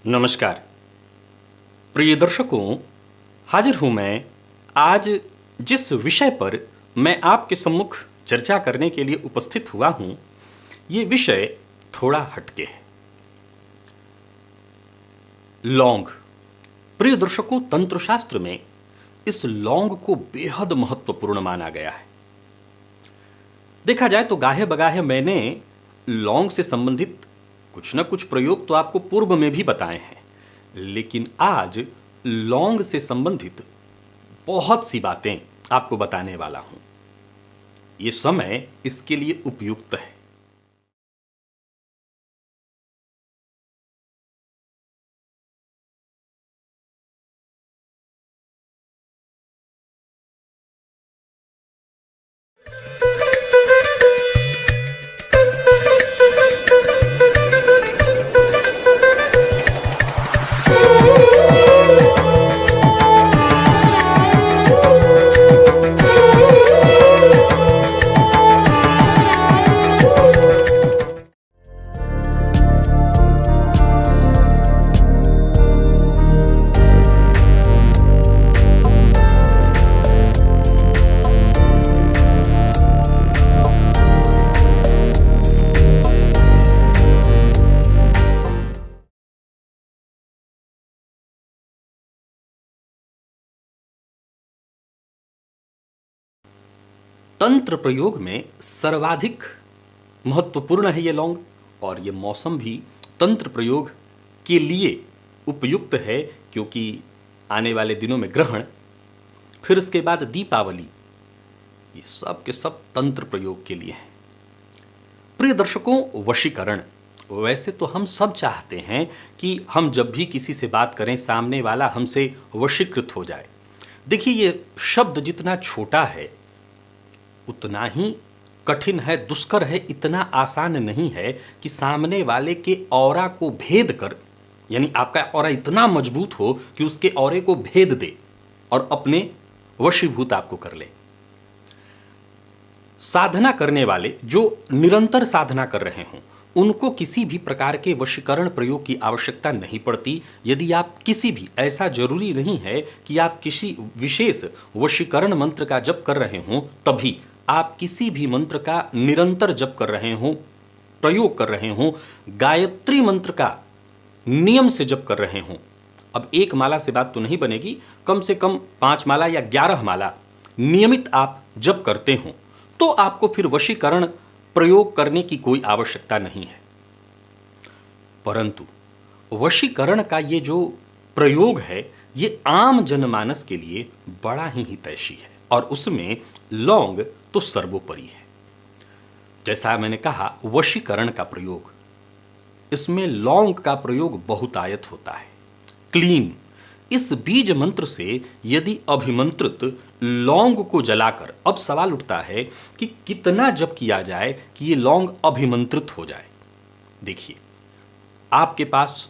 नमस्कार प्रिय दर्शकों, हाजिर हूं मैं आज जिस विषय पर मैं आपके सम्मुख चर्चा करने के लिए उपस्थित हुआ हूं। ये विषय थोड़ा हटके है। लौंग। प्रिय दर्शकों, तंत्र शास्त्र में इस लौंग को बेहद महत्वपूर्ण माना गया है। देखा जाए तो गाहे बगाहे मैंने लौंग से संबंधित कुछ न कुछ प्रयोग तो आपको पूर्व में भी बताए हैं, लेकिन आज लौंग से संबंधित बहुत सी बातें आपको बताने वाला हूं। यह समय इसके लिए उपयुक्त है। तंत्र प्रयोग में सर्वाधिक महत्वपूर्ण है ये लौंग, और ये मौसम भी तंत्र प्रयोग के लिए उपयुक्त है, क्योंकि आने वाले दिनों में ग्रहण, फिर उसके बाद दीपावली, ये सब के सब तंत्र प्रयोग के लिए हैं। प्रिय दर्शकों, वशीकरण। वैसे तो हम सब चाहते हैं कि हम जब भी किसी से बात करें, सामने वाला हमसे वशीकृत हो जाए। देखिए, ये शब्द जितना छोटा है उतना ही कठिन है, दुष्कर है। इतना आसान नहीं है कि सामने वाले के औरा को भेद कर, यानी आपका औरा इतना मजबूत हो कि उसके औरे को भेद दे और अपने वशीभूत आपको कर ले। साधना करने वाले जो निरंतर साधना कर रहे हों, उनको किसी भी प्रकार के वशीकरण प्रयोग की आवश्यकता नहीं पड़ती। यदि आप किसी भी, ऐसा जरूरी नहीं है कि आप किसी विशेष वशीकरण मंत्र का जप कर रहे हों, तभी आप किसी भी मंत्र का निरंतर जप कर रहे हों, प्रयोग कर रहे हों, गायत्री मंत्र का नियम से जप कर रहे हों। अब एक माला से बात तो नहीं बनेगी, कम से कम 5 माला या 11 माला नियमित आप जप करते हों, तो आपको फिर वशीकरण प्रयोग करने की कोई आवश्यकता नहीं है। परंतु वशीकरण का ये जो प्रयोग है, ये आम जनमानस के लिए बड़ा ही हितैषी है, और उसमें लौंग तो सर्वोपरि है। जैसा मैंने कहा, वशीकरण का प्रयोग, इसमें लौंग का प्रयोग बहुतायत होता है। क्लीन, इस बीज मंत्र से यदि अभिमंत्रित लौंग को जलाकर, अब सवाल उठता है कि कितना जप किया जाए कि ये लौंग अभिमंत्रित हो जाए। देखिए, आपके पास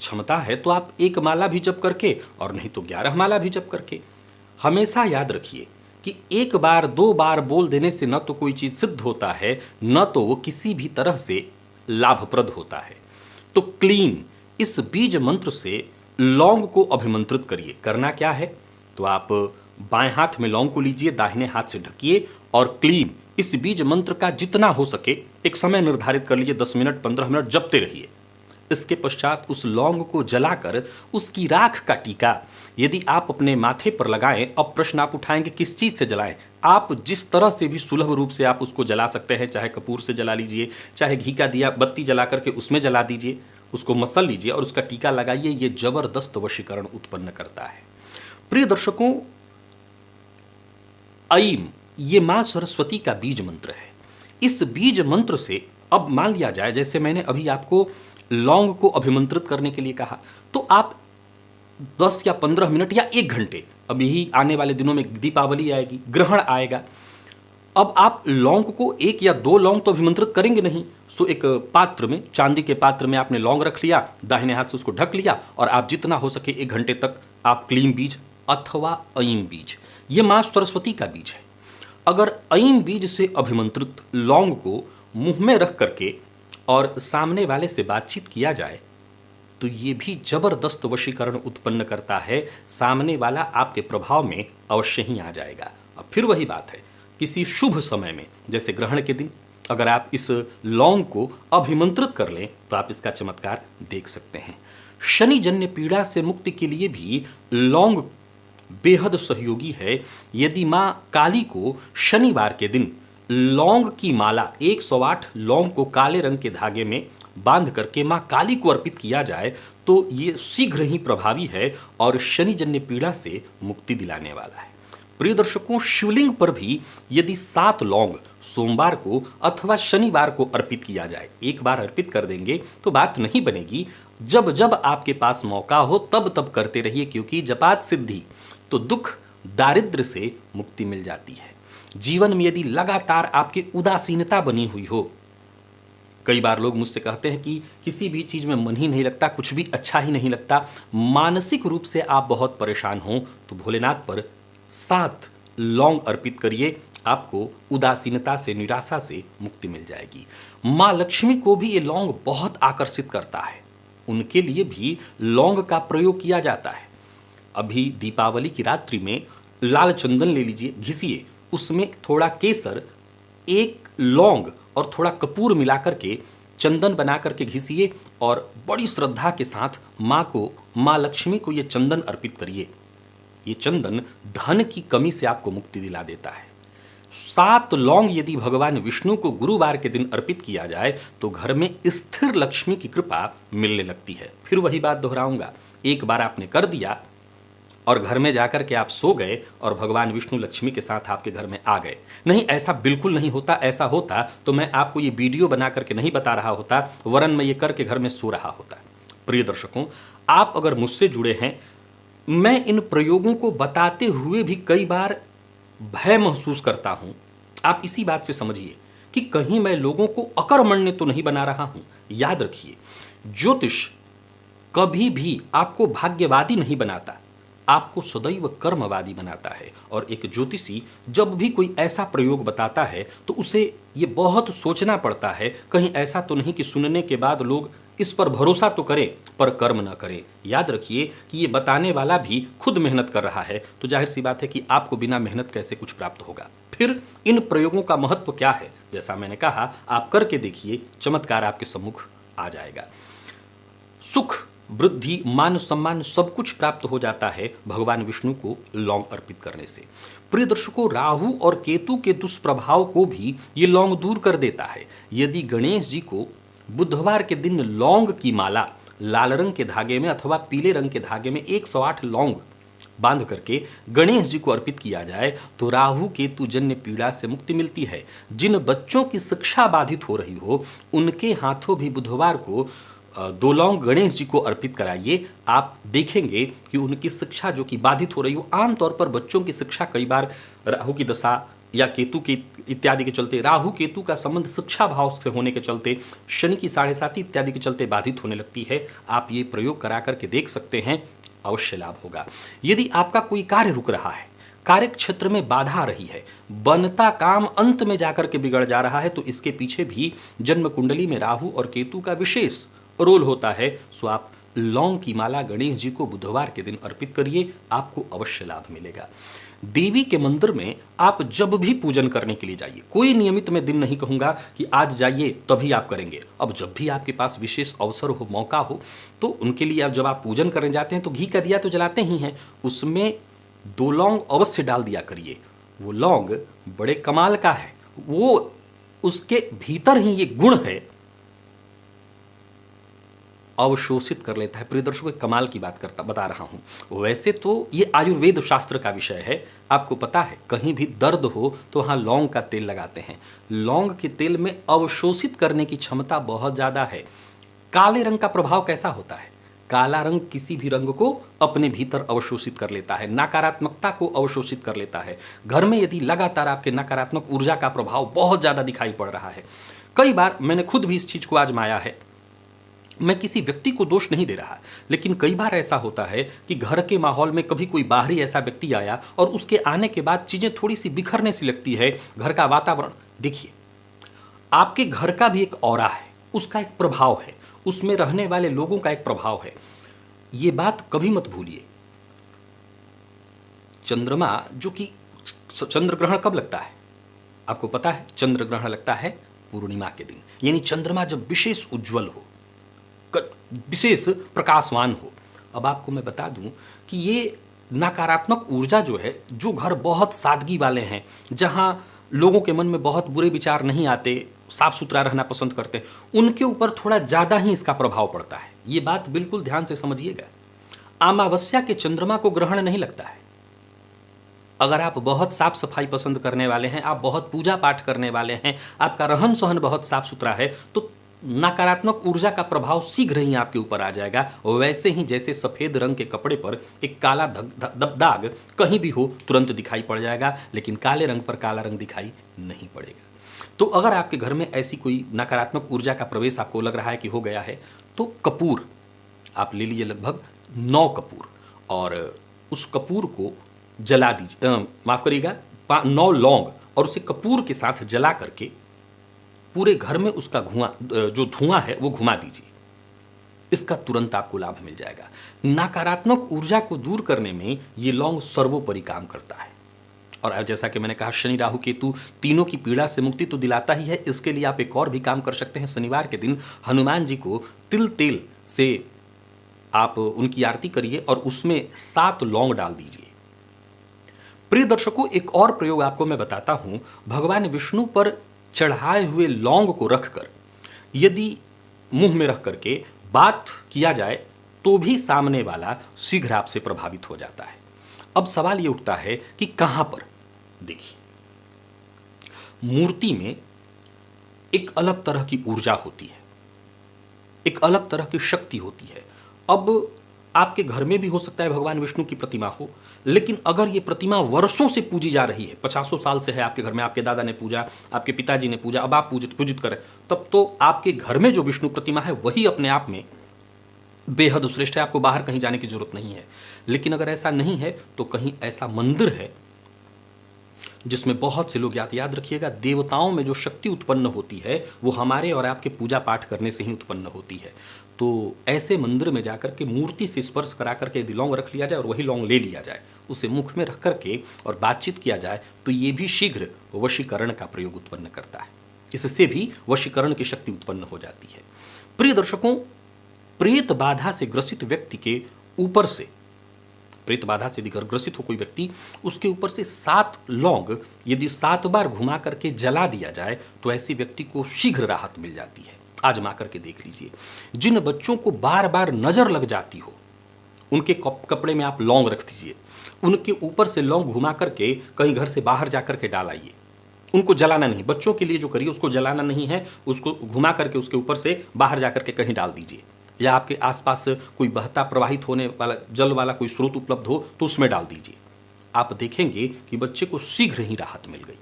क्षमता है तो आप 1 माला भी जप करके, और नहीं तो 11 माला भी जप करके। हमेशा याद रखिए कि 1 बार 2 बार बोल देने से न तो कोई चीज सिद्ध होता है, न तो वो किसी भी तरह से लाभप्रद होता है। तो क्लीन, इस बीज मंत्र से लौंग को अभिमंत्रित करिए। करना क्या है, तो आप बाएं हाथ में लौंग को लीजिए, दाहिने हाथ से ढकिए, और क्लीन, इस बीज मंत्र का जितना हो सके एक समय निर्धारित कर लीजिए, 10 मिनट 15 मिनट जपते रहिए। इसके पश्चात उस लौंग को जलाकर उसकी राख का टीका यदि आप अपने माथे पर लगाएं। अब प्रश्न आप उठाएंगे, किस चीज से जलाएं? आप जिस तरह से भी सुलभ रूप से आप उसको जला सकते हैं, चाहे कपूर से जला लीजिए, चाहे घी का दिया बत्ती जला करके उसमें जला दीजिए, उसको मसल लीजिए और उसका टीका लगाइए। ये जबरदस्त वशीकरण उत्पन्न करता है। प्रिय दर्शकों, ऐम, ये मां सरस्वती का बीज मंत्र है। इस बीज मंत्र से, अब मान लिया जाए, जैसे मैंने अभी आपको लौंग को अभिमंत्रित करने के लिए कहा, तो आप 10 या 15 मिनट या 1 घंटे, अब यही आने वाले दिनों में दीपावली आएगी, ग्रहण आएगा, अब आप लौंग को 1 या 2 लौंग तो अभिमंत्रित करेंगे नहीं। सो एक पात्र में, चांदी के पात्र में आपने लौंग रख लिया, दाहिने हाथ से उसको ढक लिया, और आप जितना हो सके 1 घंटे तक आप क्लीन बीज अथवा ऐम बीज, ये मां सरस्वती का बीज है, अगर ऐम बीज से अभिमंत्रित लौंग को मुंह में रख करके और सामने वाले से बातचीत किया जाए, तो ये भी जबरदस्त वशीकरण उत्पन्न करता है। सामने वाला आपके प्रभाव में अवश्य ही आ जाएगा। अब फिर वही बात है, किसी शुभ समय में जैसे ग्रहण के दिन अगर आप इस लौंग को अभिमंत्रित कर लें तो आप इसका चमत्कार देख सकते हैं। शनि जन्य पीड़ा से मुक्ति के लिए भी लौंग बेहद सहयोगी है। यदि मां काली को शनिवार के दिन लौंग की माला 108 लौंग को काले रंग के धागे में बांध करके मां काली को अर्पित किया जाए तो ये शीघ्र ही प्रभावी है और शनि जन्य पीड़ा से मुक्ति दिलाने वाला है। प्रिय दर्शकों, शिवलिंग पर भी यदि 7 लौंग सोमवार को अथवा शनिवार को अर्पित किया जाए, एक बार अर्पित कर देंगे तो बात नहीं बनेगी। जब जब आपके पास मौका हो तब तब करते रहिए, क्योंकि जपात सिद्धि तो दुख दारिद्र्य से मुक्ति मिल जाती है। जीवन में यदि लगातार आपकी उदासीनता बनी हुई हो, कई बार लोग मुझसे कहते हैं कि किसी भी चीज़ में मन ही नहीं लगता, कुछ भी अच्छा ही नहीं लगता, मानसिक रूप से आप बहुत परेशान हों तो भोलेनाथ पर 7 लौंग अर्पित करिए, आपको उदासीनता से, निराशा से मुक्ति मिल जाएगी। माँ लक्ष्मी को भी ये लौंग बहुत आकर्षित करता है, उनके लिए भी लौंग का प्रयोग किया जाता है। अभी दीपावली की रात्रि में लाल चंदन ले लीजिए, घिसिए, उसमें थोड़ा केसर, 1 लौंग और थोड़ा कपूर मिलाकर के चंदन बना करके घिसिए और बड़ी श्रद्धा के साथ माँ लक्ष्मी को ये चंदन अर्पित करिए। ये चंदन धन की कमी से आपको मुक्ति दिला देता है। 7 लौंग यदि भगवान विष्णु को गुरुवार के दिन अर्पित किया जाए तो घर में स्थिर लक्ष्मी की कृपा मिलने लगती है। फिर वही बात दोहराऊंगा, एक बार आपने कर दिया और घर में जाकर के आप सो गए और भगवान विष्णु लक्ष्मी के साथ आपके घर में आ गए। नहीं, ऐसा बिल्कुल नहीं होता। ऐसा होता तो मैं आपको ये वीडियो बना करके नहीं बता रहा होता, वरन मैं ये करके घर में सो रहा होता। प्रिय दर्शकों, आप अगर मुझसे जुड़े हैं, मैं इन प्रयोगों को बताते हुए भी कई बार भय महसूस करता हूं। आप इसी बात से समझिए कि कहीं मैं लोगों को अकर्मण्य तो नहीं बना रहा हूं। याद रखिए, ज्योतिष कभी भी आपको भाग्यवादी नहीं बनाता, आपको सदैव कर्मवादी बनाता है। और एक ज्योतिषी जब भी कोई ऐसा प्रयोग बताता है तो उसे ये बहुत सोचना पड़ता है, कहीं ऐसा तो नहीं कि सुनने के बाद लोग इस पर भरोसा तो करें पर कर्म न करें। याद रखिए कि ये बताने वाला भी खुद मेहनत कर रहा है, तो जाहिर सी बात है कि आपको बिना मेहनत कैसे कुछ प्राप्त होगा। फिर इन प्रयोगों का महत्व क्या है? जैसा मैंने कहा, आप करके देखिए, चमत्कार आपके सम्मुख आ जाएगा। सुख, वृद्धि, मान सम्मान सब कुछ प्राप्त हो जाता है भगवान विष्णु को लौंग अर्पित करने से। प्रिय दर्शकों, राहु और केतु के दुष्प्रभाव को भी ये लौंग दूर कर देता है। यदि गणेश जी को बुधवार के दिन लौंग की माला लाल रंग के धागे में अथवा पीले रंग के धागे में 108 लौंग बांध करके गणेश जी को अर्पित किया जाए तो राहु केतु जन्य पीड़ा से मुक्ति मिलती है। जिन बच्चों की शिक्षा बाधित हो रही हो, उनके हाथों भी बुधवार को 2 लौंग गणेश जी को अर्पित कराइए। आप देखेंगे कि उनकी शिक्षा जो कि बाधित हो रही हो, आमतौर पर बच्चों की शिक्षा कई बार राहु की दशा या केतु के इत्यादि के चलते, राहु केतु का संबंध शिक्षा भाव से होने के चलते, शनि की 7.5 इत्यादि के चलते बाधित होने लगती है। आप ये प्रयोग करा करके देख सकते हैं, अवश्य लाभ होगा। यदि आपका कोई कार्य रुक रहा है, कार्य क्षेत्र में बाधा आ रही है, बनता काम अंत में जाकर के बिगड़ जा रहा है, तो इसके पीछे भी जन्म कुंडली में राहु और केतु का विशेष रोल होता है। सो आप लौंग की माला गणेश जी को बुधवार के दिन अर्पित करिए, आपको अवश्य लाभ मिलेगा। देवी के मंदिर में आप जब भी पूजन करने के लिए जाइए, कोई नियमित मैं दिन नहीं कहूंगा कि आज जाइए तभी आप करेंगे। अब जब भी आपके पास विशेष अवसर हो, मौका हो, तो उनके लिए जब आप पूजन करने जाते हैं तो घी का दिया तो जलाते ही हैं, उसमें 2 लौंग अवश्य डाल दिया करिए। वो लौंग बड़े कमाल का है, वो उसके भीतर ही ये गुण है, अवशोषित कर लेता है। प्रिय दर्शकों, कमाल की बात बता रहा हूं। वैसे तो ये आयुर्वेद शास्त्र का विषय है, आपको पता है कहीं भी दर्द हो तो वहां लौंग का तेल लगाते हैं। लौंग के तेल में अवशोषित करने की क्षमता बहुत ज्यादा है। काले रंग का प्रभाव कैसा होता है? काला रंग किसी भी रंग को अपने भीतर अवशोषित कर लेता है, नकारात्मकता को अवशोषित कर लेता है। घर में यदि लगातार आपके नकारात्मक ऊर्जा का प्रभाव बहुत ज्यादा दिखाई पड़ रहा है, कई बार मैंने खुद भी इस चीज को आजमाया है, मैं किसी व्यक्ति को दोष नहीं दे रहा, लेकिन कई बार ऐसा होता है कि घर के माहौल में कभी कोई बाहरी ऐसा व्यक्ति आया और उसके आने के बाद चीजें थोड़ी सी बिखरने सी लगती है, घर का वातावरण। देखिए, आपके घर का भी एक ऑरा है, उसका एक प्रभाव है, उसमें रहने वाले लोगों का एक प्रभाव है। ये बात कभी मत भूलिए। चंद्रमा जो कि चंद्र ग्रहण कब लगता है आपको पता है? चंद्र ग्रहण लगता है पूर्णिमा के दिन, यानी चंद्रमा जब विशेष उज्जवल हो, विशेष प्रकाशवान हो। अब आपको मैं बता दूं कि ये नकारात्मक ऊर्जा जो है, जो घर बहुत सादगी वाले हैं, जहां लोगों के मन में बहुत बुरे विचार नहीं आते, साफ सुथरा रहना पसंद करते हैं, उनके ऊपर थोड़ा ज़्यादा ही इसका प्रभाव पड़ता है। ये बात बिल्कुल ध्यान से समझिएगा। अमावस्या के चंद्रमा को ग्रहण नहीं लगता है। अगर आप बहुत साफ सफाई पसंद करने वाले हैं, आप बहुत पूजा पाठ करने वाले हैं, आपका रहन सहन बहुत साफ सुथरा है, तो नकारात्मक ऊर्जा का प्रभाव शीघ्र ही आपके ऊपर आ जाएगा। वैसे ही जैसे सफ़ेद रंग के कपड़े पर एक काला दाग कहीं भी हो तुरंत दिखाई पड़ जाएगा, लेकिन काले रंग पर काला रंग दिखाई नहीं पड़ेगा। तो अगर आपके घर में ऐसी कोई नकारात्मक ऊर्जा का प्रवेश आपको लग रहा है कि हो गया है, तो कपूर आप ले लीजिए, लगभग 9 कपूर, और उस कपूर को जला दीजिए, माफ़ करिएगा 9 लौंग, और उसे कपूर के साथ जला करके पूरे घर में उसका जो धुआं है वो घुमा दीजिए। इसका तुरंत आपको लाभ मिल जाएगा। नकारात्मक ऊर्जा को दूर करने में ये लौंग सर्वोपरि काम करता है। और अब जैसा कि मैंने कहा, शनि राहु केतु तीनों की पीड़ा से मुक्ति तो दिलाता ही है, इसके लिए आप एक और भी काम कर सकते हैं। शनिवार के दिन हनुमान जी को तिल तेल से आप उनकी आरती करिए और उसमें 7 लौंग डाल दीजिए। प्रिय दर्शकों, एक और प्रयोग आपको मैं बताता हूं। भगवान विष्णु पर चढ़ाए हुए लौंग को रखकर यदि मुंह में रख करके बात किया जाए तो भी सामने वाला शीघ्र आपसे प्रभावित हो जाता है। अब सवाल ये उठता है कि कहां पर? देखिए, मूर्ति में एक अलग तरह की ऊर्जा होती है, एक अलग तरह की शक्ति होती है। अब आपके घर में भी हो सकता है भगवान विष्णु की प्रतिमा हो, लेकिन अगर ये प्रतिमा वर्षों से पूजी जा रही है, 50 साल से है आपके घर में, आपके दादा ने पूजा, आपके पिताजी ने पूजा, अब आप पूजित करें, तब तो आपके घर में जो विष्णु प्रतिमा है वही अपने आप में बेहद श्रेष्ठ है, आपको बाहर कहीं जाने की जरूरत नहीं है। लेकिन अगर ऐसा नहीं है तो कहीं ऐसा मंदिर है जिसमें बहुत से लोग, याद रखिएगा, देवताओं में जो शक्ति उत्पन्न होती है वो हमारे और आपके पूजा पाठ करने से ही उत्पन्न होती है। तो ऐसे मंदिर में जाकर के मूर्ति से स्पर्श करा करके यदि लौंग रख लिया जाए और वही लौंग ले लिया जाए, उसे मुख में रख करके और बातचीत किया जाए, तो ये भी शीघ्र वशीकरण का प्रयोग उत्पन्न करता है। इससे भी वशीकरण की शक्ति उत्पन्न हो जाती है। प्रिय दर्शकों, प्रेत बाधा से ग्रसित व्यक्ति के ऊपर से, प्रेत बाधा से यदि ग्रसित हो कोई व्यक्ति, उसके ऊपर से 7 लौंग यदि 7 बार घुमा करके जला दिया जाए तो ऐसे व्यक्ति को शीघ्र राहत मिल जाती है। आजमा करके देख लीजिए। जिन बच्चों को बार बार नजर लग जाती हो, उनके कपड़े में आप लौंग रख दीजिए, उनके ऊपर से लौंग घुमा करके कहीं घर से बाहर जाकर के डाल आइए। उनको जलाना नहीं, बच्चों के लिए जो करिए उसको जलाना नहीं है, उसको घुमा करके उसके ऊपर से बाहर जाकर के कहीं डाल दीजिए, या आपके आसपास कोई बहता प्रवाहित होने वाला जल वाला कोई स्रोत उपलब्ध हो तो उसमें डाल दीजिए। आप देखेंगे कि बच्चे को शीघ्र ही राहत मिल गई।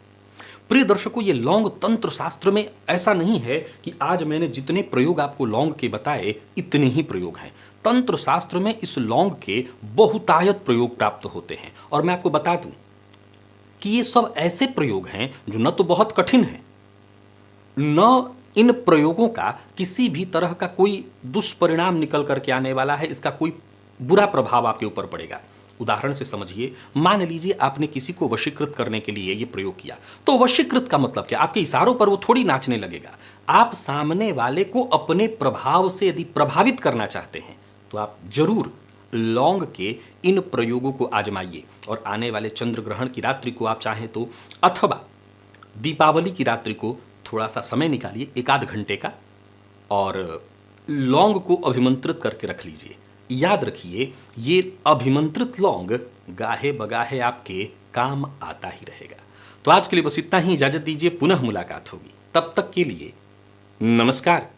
प्रिय दर्शकों, ये लौंग तंत्र शास्त्र में ऐसा नहीं है कि आज मैंने जितने प्रयोग आपको लौंग के बताए इतने ही प्रयोग हैं। तंत्र शास्त्र में इस लौंग के बहुतायत प्रयोग प्राप्त होते हैं। और मैं आपको बता दूं कि ये सब ऐसे प्रयोग हैं जो न तो बहुत कठिन हैं, न इन प्रयोगों का किसी भी तरह का कोई दुष्परिणाम निकल करके आने वाला है, इसका कोई बुरा प्रभाव आपके ऊपर पड़ेगा। उदाहरण से समझिए, मान लीजिए आपने किसी को वशीकृत करने के लिए ये प्रयोग किया, तो वशीकृत का मतलब क्या? आपके इशारों पर वो थोड़ी नाचने लगेगा। आप सामने वाले को अपने प्रभाव से यदि प्रभावित करना चाहते हैं तो आप जरूर लौंग के इन प्रयोगों को आजमाइए। और आने वाले चंद्र ग्रहण की रात्रि को आप चाहें तो, अथवा दीपावली की रात्रि को थोड़ा सा समय निकालिए, 1 आध घंटे का, और लौंग को अभिमंत्रित करके रख लीजिए। याद रखिए, ये अभिमंत्रित लौंग गाहे बगाहे आपके काम आता ही रहेगा। तो आज के लिए बस इतना ही, इजाजत दीजिए, पुनः मुलाकात होगी। तब तक के लिए नमस्कार।